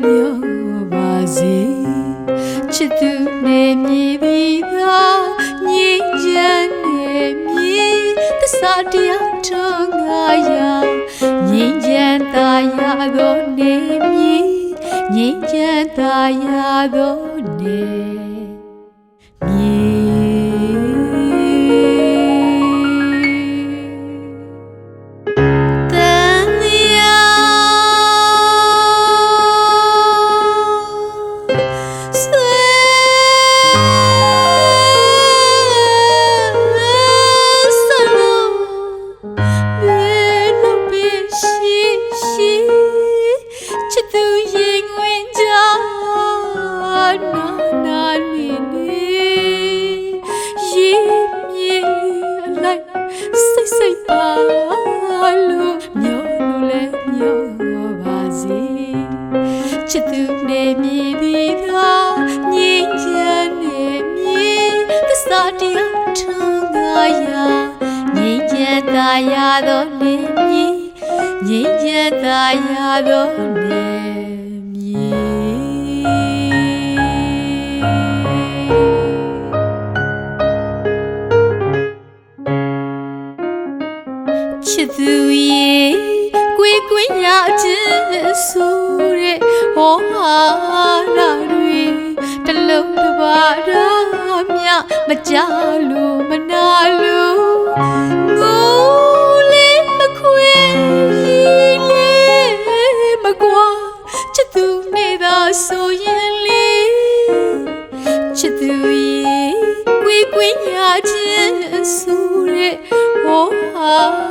မြောပါစေချစ်သူနဲ့မြည်ပြီးသာငြိမ်းချမ်းနဲ့မြည်သစ္စာတရားထုံးငါရာငြိမ်းချမ်းသာရသောနေမြည်ငြိမ်းချမ်းသာရသောနေမြည်စိတ်ပါလို့မျောလို့လဲမျောပါစေချစ်သူနဲ့မြည်ပြီးသာငြိမ်းချမ်းနဲ့မြည်သစ္စာတရားထုံးသာရာငြိမ်းချမ်းသာရသောနေမြည်ငြိမ်းချမ်းသာရသောနေမြည်ချစ်သူရဲ့ကွေကွေရခြင်းဆိုတဲ့ဟောဟာလာတွေတလုံးတစ်ပါးတော့မြမကြလို့မနာလို့ငိုလေးမခွေလေးမကွာချစ်သူနဲ့သာဆိုရင်လေချစ်သူရဲ့ကွေကွေရခြင်းဆိုတဲ့ဟောဟာ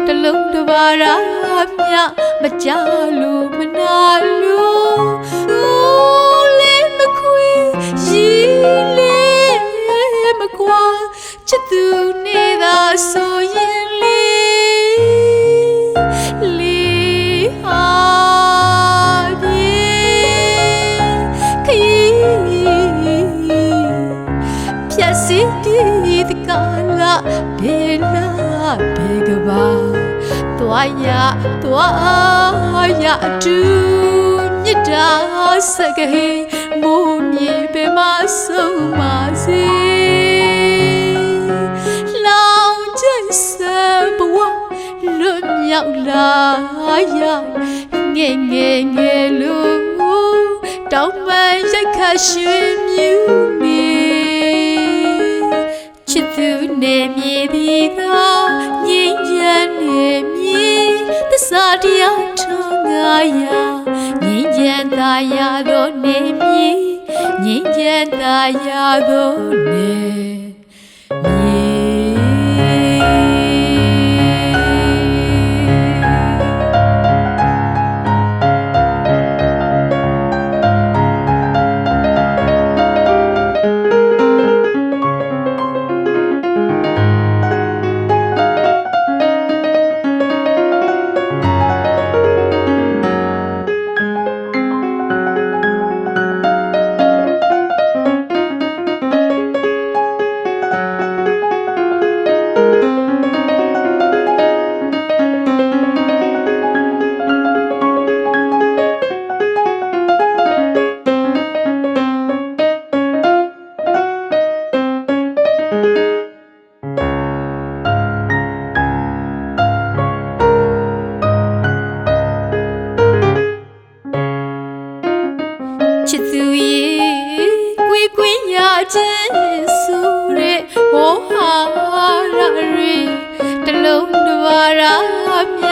တလုံးတစ်ပါးရာမြမကြလို့မနာလို့လေးမခွေရီလေးမကွာချစ်သူနဲ့သာဆိုရင်လေးဟာပြေခရီးဖြတ်စီတီတကလာဘေလာဘေကဘာသွားရအတူမြတ်တာစကဟေမိုးမြေပဲမဆုံးပါစေလောင်ကျန်စဘဝလွတ်မြောက်လာရငယ်လို့တောင်းပန်ရိုက်ခတ်ရွှင်မြူနေချစ်သူနဲ့မြည်ပြီးသာငြိမ်းချမ်းနဲ့မြည်သစ္စာတရားထုံးငါရာငြိမ်းချမ်းသာရသောနေမြည်ငြိမ်းချမ်းသာရသောနေမြည်ချစ်သူရဲ့ကွေရခြင်းဆိုတဲ့ဟောဟာရီတလုံးတစ်ပါးရာမြ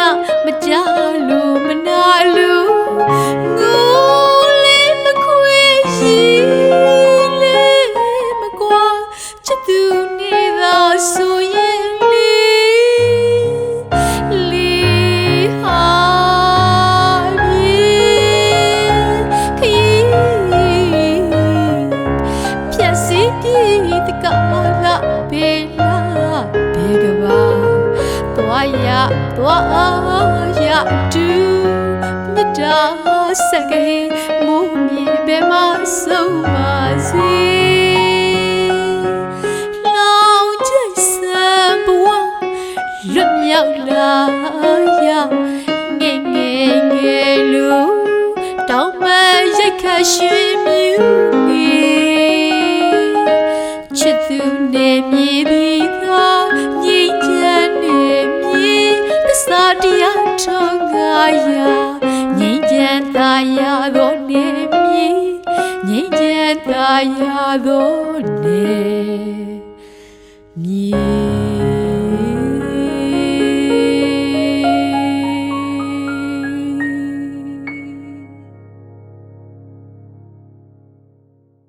မကြလို့မနာလို့ငိုလေးမခွေရီလေးမကွာချစ်သူနဲ့သာဆိုရင်လေးဟာတကလာဘေလာဘေကဘာသွားရတူမြတ်တာစကဟေမိုးမြေပဲမဆုံးပါစေလောင်ကျစံဘဝလွတ်မြောက်လာရငယ်လို့ တောင်မရိတ်ခတ်ရွှေမြူနေချစ်သူနေမြေပြီးသာငြိမ်းချမ်းနေမြေသစ္စာတရားထောင်းငါရာငြိမ်းချမ်းသာရသောနေမြေငြိမ်းချမ်းသာရသောနေမြေ